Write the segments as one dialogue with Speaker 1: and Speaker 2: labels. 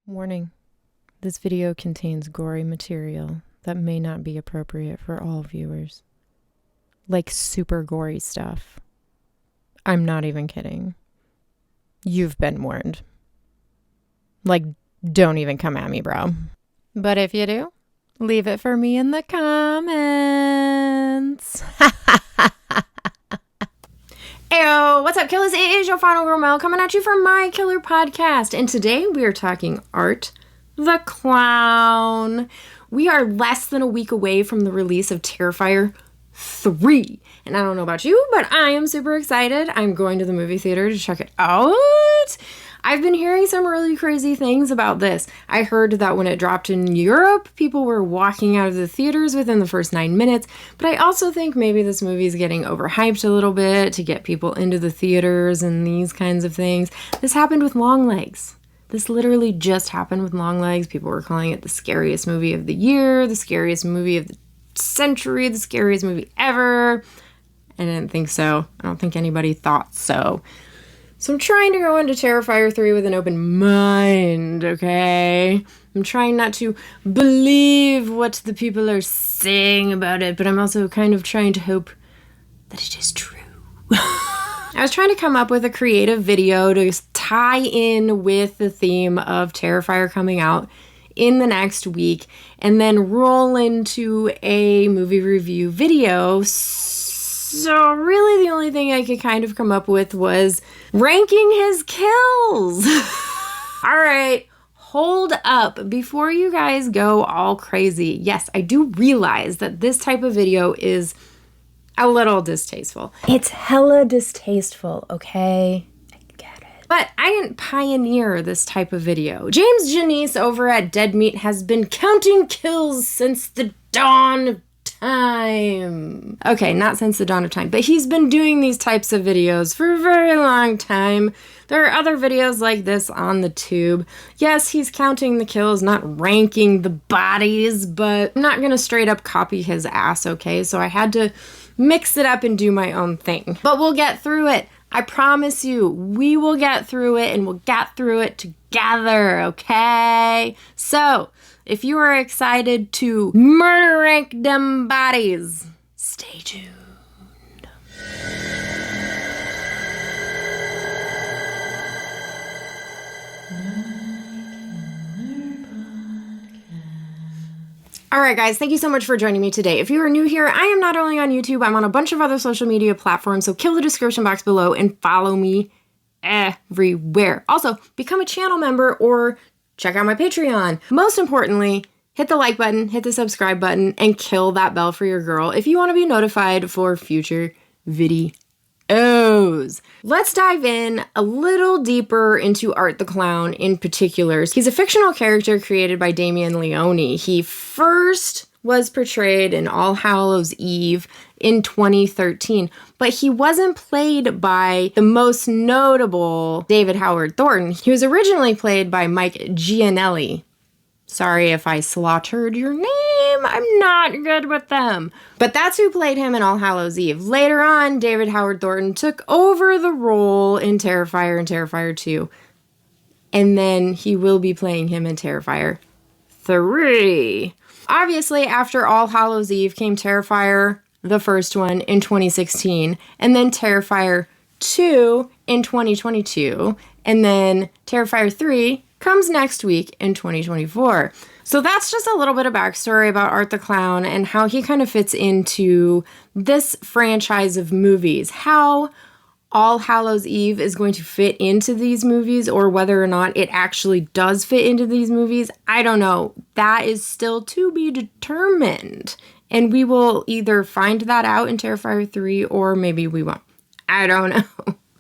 Speaker 1: Warning, this video contains gory material that may not be appropriate for all viewers. Like super gory stuff. I'm not even kidding. You've been warned. Like, don't even come at me, bro. But if you do, leave it for me in the comments. Ayo, what's up, killers? It is your final girl Mel coming at you from my killer podcast. And today we are talking Art the Clown. We are less than a week away from the release of Terrifier 3. And I don't know about you, but I am super excited. I'm going to the movie theater to check it out. I've been hearing some really crazy things about this. I heard that when it dropped in Europe, people were walking out of the theaters within the first 9 minutes. But I also think maybe this movie is getting overhyped a little bit to get people into the theaters and these kinds of things. This happened with Longlegs. This literally just happened with Longlegs. People were calling it the scariest movie of the year, the scariest movie of the century, the scariest movie ever. I didn't think so. I don't think anybody thought so. So I'm trying to go into Terrifier 3 with an open mind, okay? I'm trying not to believe what the people are saying about it, but I'm also kind of trying to hope that it is true. I was trying to come up with a creative video to tie in with the theme of Terrifier coming out in the next week and then roll into a movie review video. So really the only thing I could kind of come up with was ranking his kills. All right, hold up. Before you guys go all crazy, yes, I do realize that this type of video is a little distasteful. It's hella distasteful, okay? I get it. But I didn't pioneer this type of video. James Janice over at Dead Meat has been counting kills since the dawn of time. Okay, not since the dawn of time, but he's been doing these types of videos for a very long time. There are other videos like this on the tube. Yes, he's counting the kills, not ranking the bodies, but I'm not gonna straight up copy his ass, okay? So I had to mix it up and do my own thing. But we'll get through it. I promise you, we will get through it and we'll get through it together, okay? So, if you are excited to murder rank them bodies, stay tuned. Alright guys, thank you so much for joining me today. If you are new here, I am not only on YouTube, I'm on a bunch of other social media platforms, so kill the description box below and follow me everywhere. Also, become a channel member or check out my Patreon. Most importantly, hit the like button, hit the subscribe button, and kill that bell for your girl if you want to be notified for future videos. Let's dive in a little deeper into Art the Clown in particular. He's a fictional character created by Damien Leone. He first was portrayed in All Hallows Eve in 2013, but he wasn't played by the most notable David Howard Thornton. He was originally played by Mike Gianelli. Sorry if I slaughtered your name. I'm not good with them. But that's who played him in All Hallows Eve. Later on, David Howard Thornton took over the role in Terrifier and Terrifier 2. And then he will be playing him in Terrifier 3. Obviously, after All Hallows Eve came Terrifier, the first one, in 2016. And then Terrifier 2 in 2022. And then Terrifier 3 comes next week in 2024. So that's just a little bit of backstory about Art the Clown and how he kind of fits into this franchise of movies. How All Hallows Eve is going to fit into these movies, or whether or not it actually does fit into these movies, I don't know. That is still to be determined. And we will either find that out in Terrifier 3 or maybe we won't. I don't know.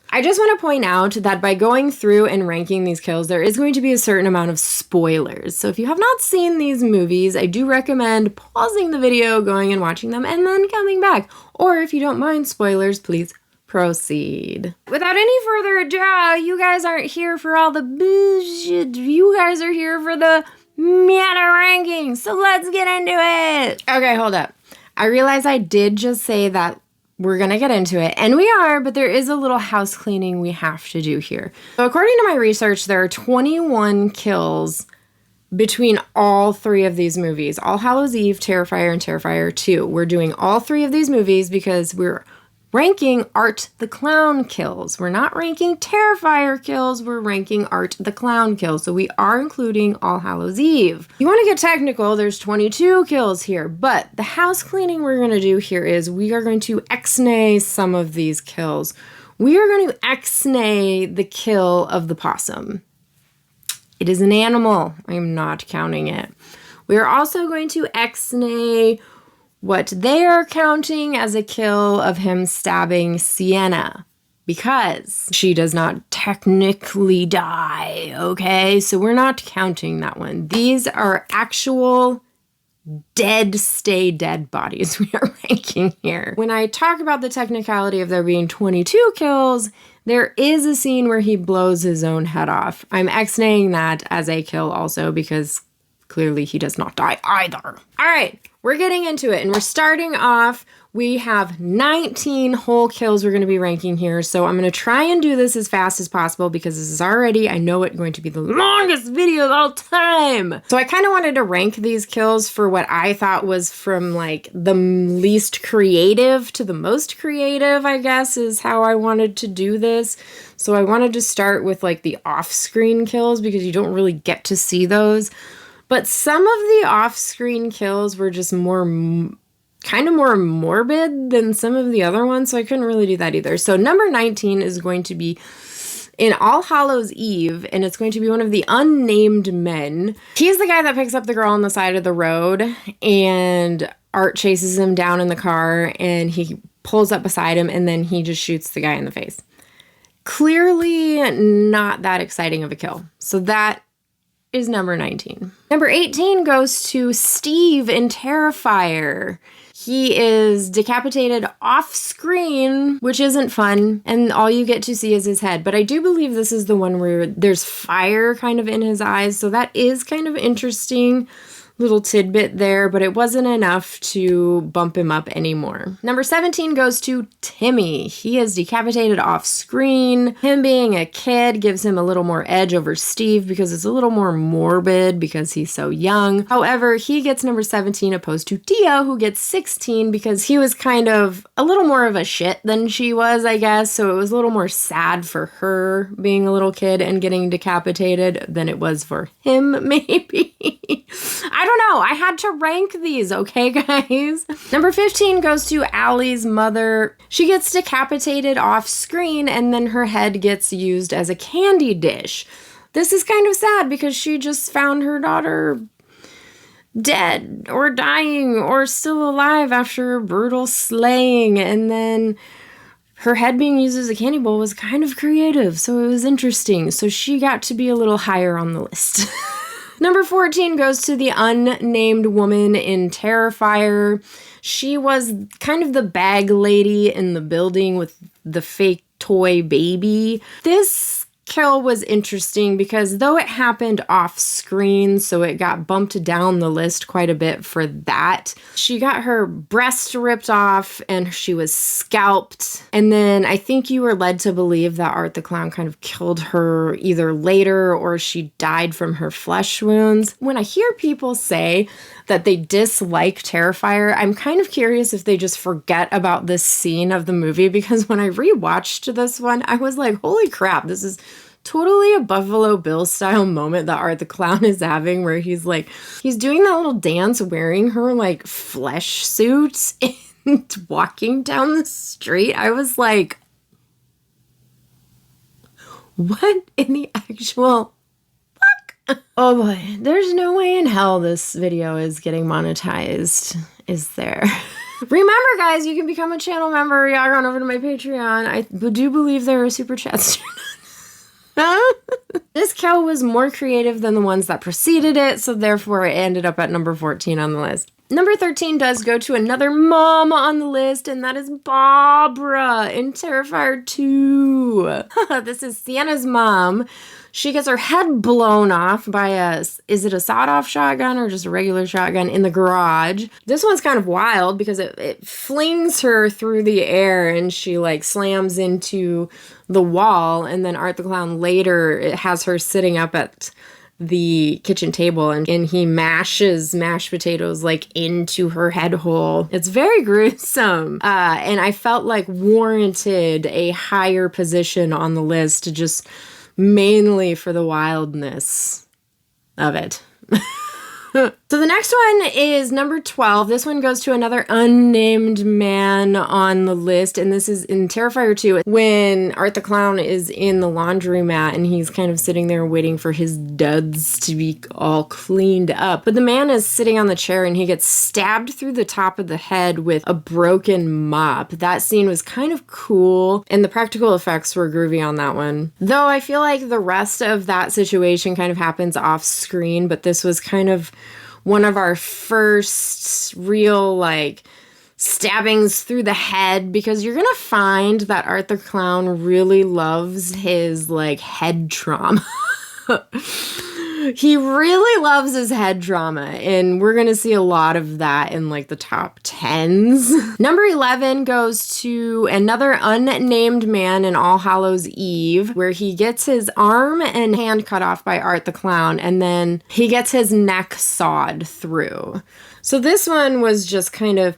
Speaker 1: I just want to point out that by going through and ranking these kills, there is going to be a certain amount of spoilers. So if you have not seen these movies, I do recommend pausing the video, going and watching them, and then coming back. Or if you don't mind spoilers, please proceed. Without any further ado, you guys aren't here for all the bullshit. You guys are here for the meta ranking. So let's get into it. Okay, hold up. I realize I did just say that we're gonna get into it, and we are, but there is a little house cleaning we have to do here. So according to my research, there are 21 kills between all three of these movies. All Hallows Eve, Terrifier, and Terrifier 2. We're doing all three of these movies because we're ranking Art the Clown kills. We're not ranking Terrifier kills, we're ranking Art the Clown kills. So we are including All Hallows Eve. You want to get technical, there's 22 kills here, but the house cleaning we're going to do here is we are going to X-nay some of these kills. We are going to X-nay the kill of the possum. It is an animal. I am not counting it. We are also going to X-nay what they are counting as a kill of him stabbing Sienna, because she does not technically die, okay? So we're not counting that one. These are actual dead, stay dead bodies we are ranking here. When I talk about the technicality of there being 22 kills, there is a scene where he blows his own head off. I'm X-naying that as a kill also because clearly he does not die either. All right, we're getting into it and we're starting off. We have 19 whole kills we're going to be ranking here. So I'm going to try and do this as fast as possible because this is already, I know it, going to be the longest video of all time. So I kind of wanted to rank these kills for what I thought was from like the least creative to the most creative, I guess, is how I wanted to do this. So I wanted to start with like the off-screen kills because you don't really get to see those. But some of the off-screen kills were just kind of more morbid than some of the other ones, so I couldn't really do that either. So number 19 is going to be in All Hallows Eve, and it's going to be one of the unnamed men. He's the guy that picks up the girl on the side of the road, and Art chases him down in the car, and he pulls up beside him, and then he just shoots the guy in the face. Clearly not that exciting of a kill. So that is number 19. Number 18 goes to Steve in Terrifier. He is decapitated off screen, which isn't fun, and all you get to see is his head. But I do believe this is the one where there's fire kind of in his eyes, so that is kind of interesting little tidbit there, but it wasn't enough to bump him up anymore. Number 17 goes to Timmy. He is decapitated off screen. Him being a kid gives him a little more edge over Steve because it's a little more morbid because he's so young. However, he gets number 17 opposed to Tia, who gets 16 because he was kind of a little more of a shit than she was, I guess. So it was a little more sad for her being a little kid and getting decapitated than it was for him, maybe. I don't know. I had to rank these, okay, guys? Number 15 goes to Allie's mother. She gets decapitated off screen and then her head gets used as a candy dish. This is kind of sad because she just found her daughter dead or dying or still alive after a brutal slaying, and then her head being used as a candy bowl was kind of creative, so it was interesting. So she got to be a little higher on the list. Number 14 goes to the unnamed woman in Terrifier. She was kind of the bag lady in the building with the fake toy baby. This kill was interesting because though it happened off screen, so it got bumped down the list quite a bit for that, she got her breast ripped off and she was scalped. And then I think you were led to believe that Art the Clown kind of killed her either later or she died from her flesh wounds. When I hear people say that they dislike Terrifier, I'm kind of curious if they just forget about this scene of the movie, because when I rewatched this one, I was like, holy crap, this is totally a Buffalo Bill style moment that Art the Clown is having, where he's doing that little dance wearing her like flesh suit and walking down the street. I was like, what in the actual fuck? Oh boy, there's no way in hell this video is getting monetized, is there? Remember, guys, you can become a channel member. Y'all run over to my Patreon. I do believe there are super chats. This kill was more creative than the ones that preceded it, so therefore it ended up at number 14 on the list. Number 13 does go to another mom on the list, and that is Barbara in Terrifier 2. This is Sienna's mom. She gets her head blown off by is it a sawed-off shotgun or just a regular shotgun in the garage? This one's kind of wild because it flings her through the air and she like slams into the wall, and then Art the Clown later, it has her sitting up at the kitchen table, and he mashes mashed potatoes like into her head hole. It's very gruesome. And I felt like warranted a higher position on the list just mainly for the wildness of it. So the next one is number 12. This one goes to another unnamed man on the list, and this is in Terrifier 2 when Art the Clown is in the laundromat and he's kind of sitting there waiting for his duds to be all cleaned up. But the man is sitting on the chair and he gets stabbed through the top of the head with a broken mop. That scene was kind of cool, and the practical effects were groovy on that one. Though I feel like the rest of that situation kind of happens off screen, but this was kind of one of our first real, like, stabbings through the head, because you're gonna find that Art the Clown really loves his, like, head trauma. He really loves his head trauma, and we're gonna see a lot of that in, like, the top 10s. Number 11 goes to another unnamed man in All Hallows Eve, where he gets his arm and hand cut off by Art the Clown, and then he gets his neck sawed through. So this one was just kind of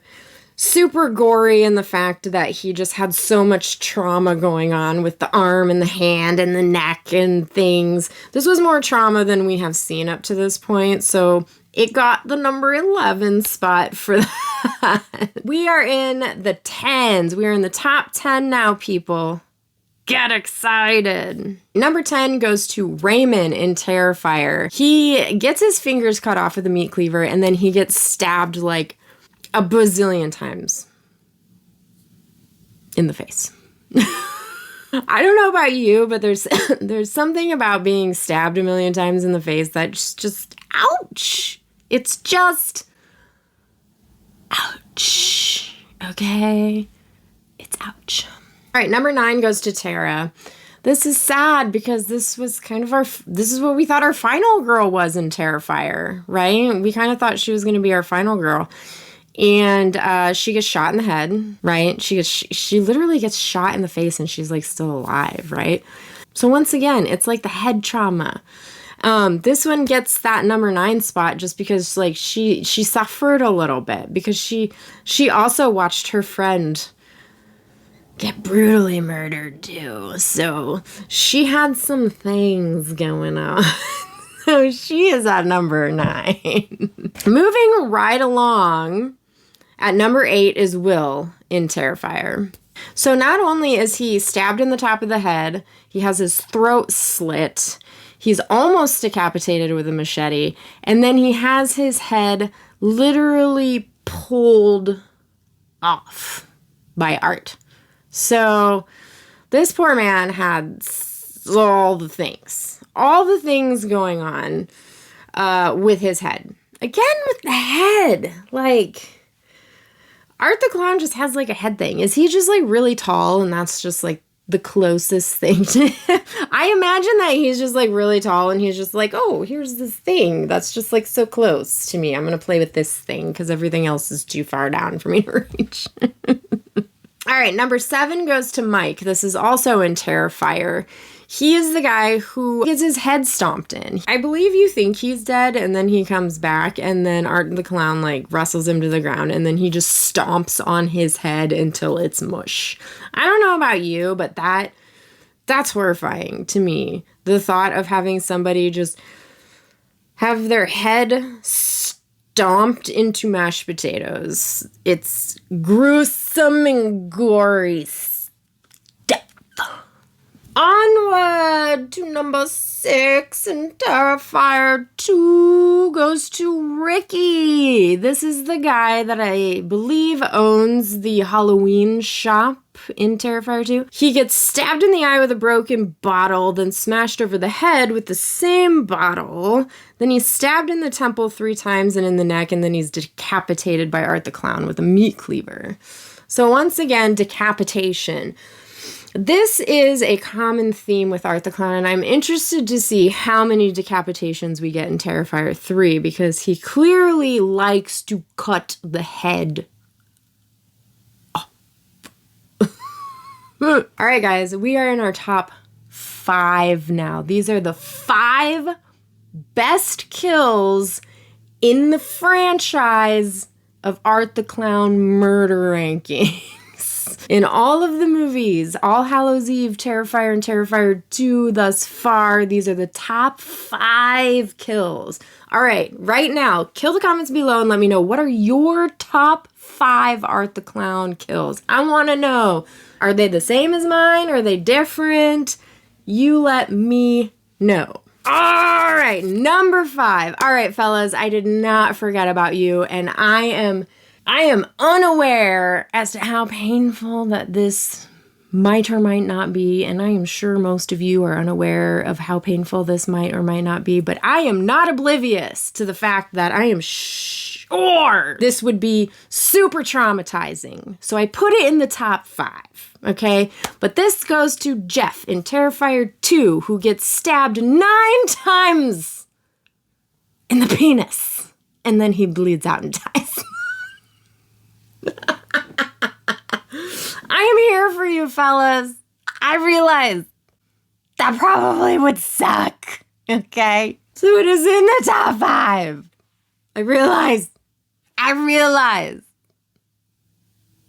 Speaker 1: super gory in the fact that he just had so much trauma going on with the arm and the hand and the neck and things. This was more trauma than we have seen up to this point, so it got the number 11 spot for that. We are in the 10s. We are in the top 10 now, people. Get excited. Number 10 goes to Raymond in Terrifier. He gets his fingers cut off with a meat cleaver, and then he gets stabbed like a bazillion times in the face. I don't know about you, but there's something about being stabbed a million times in the face that's just ouch. It's just ouch. Okay? It's ouch. All right, number 9 goes to Tara. This is sad because this was kind of this is what we thought our final girl was in Terrifier, right? We kind of thought she was going to be our final girl. And she gets shot in the head, right? She literally gets shot in the face and she's like still alive, right? So once again, it's like the head trauma. This one gets that number 9 spot just because like she suffered a little bit because she also watched her friend get brutally murdered too. So she had some things going on. So she is at number 9. Moving right along, at number 8 is Will in Terrifier. So not only is he stabbed in the top of the head, he has his throat slit, he's almost decapitated with a machete, and then he has his head literally pulled off by Art. So this poor man had all the things going on with his head. Again, with the head, like, Art the Clown just has, like, a head thing. Is he just, like, really tall and that's just, like, the closest thing to I imagine that he's just, like, really tall and he's just like, oh, here's this thing that's just, like, so close to me. I'm going to play with this thing because everything else is too far down for me to reach. All right, number 7 goes to Mike. This is also in Terrifier. He is the guy who gets his head stomped in. I believe you think he's dead, and then he comes back, and then Art the Clown, like, wrestles him to the ground, and then he just stomps on his head until it's mush. I don't know about you, but that's horrifying to me. The thought of having somebody just have their head stomped into mashed potatoes. It's gruesome and gory stuff. Onward to number 6, and Terrifier 2 goes to Ricky. This is the guy that I believe owns the Halloween shop in Terrifier 2. He gets stabbed in the eye with a broken bottle, then smashed over the head with the same bottle. Then he's stabbed in the temple 3 times and in the neck, and then he's decapitated by Art the Clown with a meat cleaver. So once again, decapitation. This is a common theme with Art the Clown, and I'm interested to see how many decapitations we get in Terrifier 3, because he clearly likes to cut the head off. All right, guys, we are in our top 5 now. These are the 5 best kills in the franchise of Art the Clown murder rankings. In all of the movies, All Hallows Eve, Terrifier, and Terrifier 2 thus far, these are the top 5 kills. All right, right now, kill the comments below and let me know, what are your top 5 Art the Clown kills? I want to know. Are they the same as mine? Are they different? You let me know. All right, number 5. All right, fellas, I did not forget about you, and I am unaware as to how painful that this might or might not be, and I am sure most of you are unaware of how painful this might or might not be, but I am not oblivious to the fact that I am sure this would be super traumatizing. So I put it in the top 5, okay? But this goes to Jeff in Terrifier 2, who gets stabbed 9 times in the penis, and then he bleeds out and dies. I am here for you, fellas. I realize that probably would suck, okay? So it is in the top 5. I realize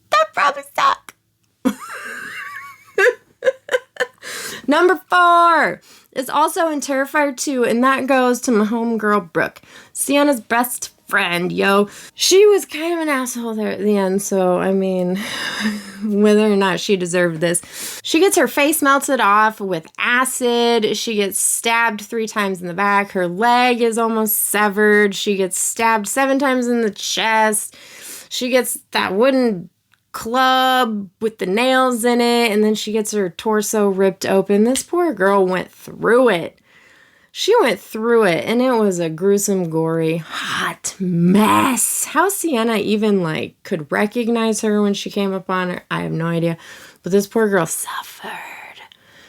Speaker 1: that probably suck. Number 4 is also in Terrifier 2, and that goes to my homegirl, Brooke, Sienna's best friend, yo. She was kind of an asshole there at the end, so I mean, whether or not she deserved this. She gets her face melted off with acid. She gets stabbed 3 times in the back. Her leg is almost severed. She gets stabbed 7 times in the chest. She gets that wooden club with the nails in it, and then she gets her torso ripped open. This poor girl went through it. She went through it, and it was a gruesome, gory, hot mess. How Sienna even, could recognize her when she came upon her, I have no idea. But this poor girl suffered.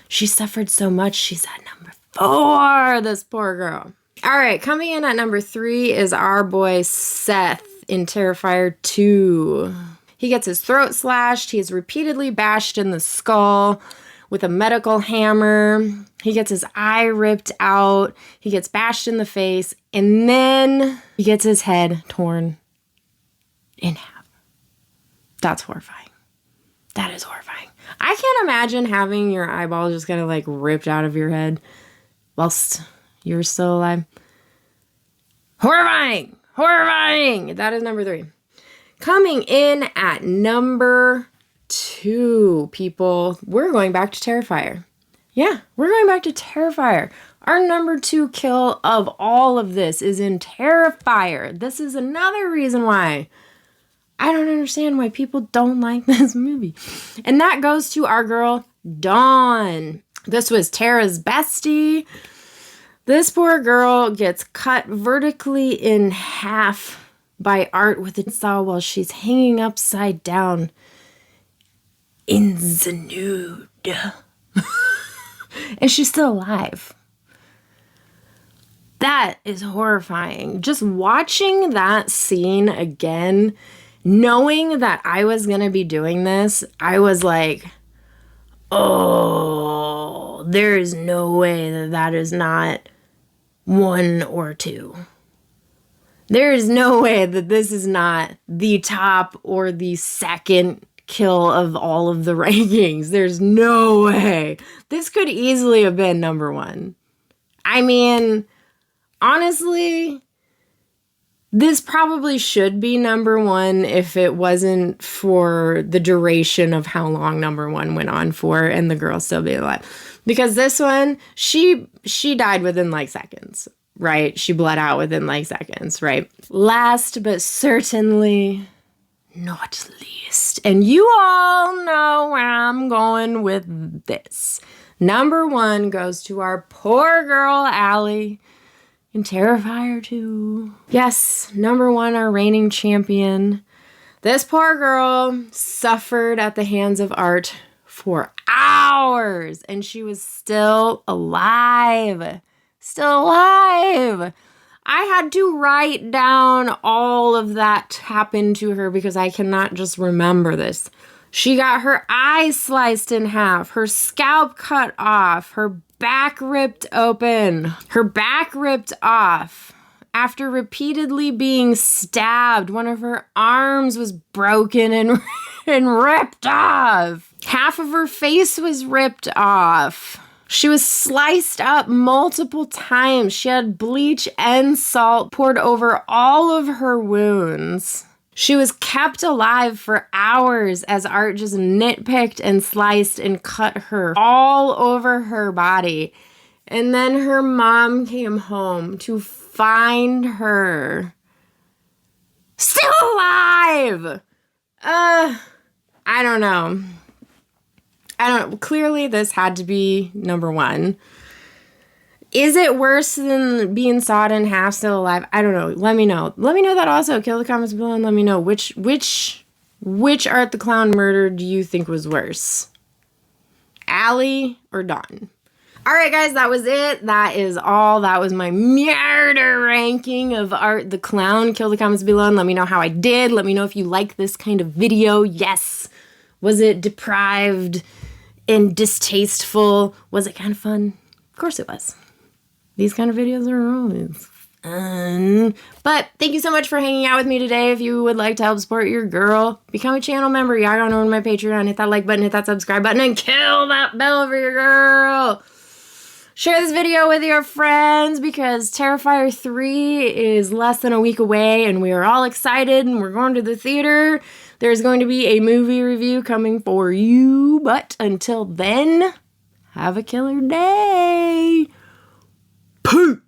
Speaker 1: She suffered so much, she's at number 4, this poor girl. All right, coming in at number 3 is our boy Seth in Terrifier 2. He gets his throat slashed. He is repeatedly bashed in the skull with a medical hammer. He gets his eye ripped out. He gets bashed in the face. And then he gets his head torn in half. That's horrifying. That is horrifying. I can't imagine having your eyeball just kind of ripped out of your head whilst you're still alive. Horrifying. Horrifying. That is number 3. Coming in at number 2, people, we're going back to Terrifier. Yeah, we're going back to Terrifier. Our number 2 kill of all of this is in Terrifier. This is another reason why I don't understand why people don't like this movie. And that goes to our girl, Dawn. This was Tara's bestie. This poor girl gets cut vertically in half by Art with a saw while she's hanging upside down in the nude. And she's still alive. That is horrifying. Just watching that scene again, knowing that I was going to be doing this, I was like, oh, there is no way that that is not 1 or 2. There is no way that this is not the top or the second kill of all of the rankings. There's no way. This could easily have been number 1. I mean, honestly, this probably should be number 1 if it wasn't for the duration of how long number 1 went on for and the girl still being alive. Because this one, she died within seconds, right? She bled out within seconds, right? Last but certainly not least, and you all know where I'm going with this. Number 1 goes to our poor girl, Allie, in Terrifier 2. Yes, number 1, our reigning champion. This poor girl suffered at the hands of Art for hours, and she was still alive. Still alive. I had to write down all of that happened to her because I cannot just remember this. She got her eyes sliced in half, her scalp cut off, her back ripped open, her back ripped off. After repeatedly being stabbed, one of her arms was broken and ripped off. Half of her face was ripped off. She was sliced up multiple times. She had bleach and salt poured over all of her wounds. She was kept alive for hours as Art just nitpicked and sliced and cut her all over her body. And then her mom came home to find her still alive. I don't know. Clearly, this had to be number one. Is it worse than being sawed in half still alive? I don't know. Let me know. Let me know that also. Kill the comments below and let me know which Art the Clown murder do you think was worse? Allie or Dawn? All right, guys, that was it. That is all. That was my murder ranking of Art the Clown. Kill the comments below and let me know how I did. Let me know if you like this kind of video. Yes. Was it deprived and distasteful? Was it kind of fun? Of course it was. These kind of videos are always fun. But thank you so much for hanging out with me today. If you would like to help support your girl, become a channel member. Y'all go on my Patreon. Hit that like button, hit that subscribe button, and kill that bell for your girl. Share this video with your friends because Terrifier 3 is less than a week away and we are all excited and we're going to the theater. There's going to be a movie review coming for you, but until then, have a killer day. Peace.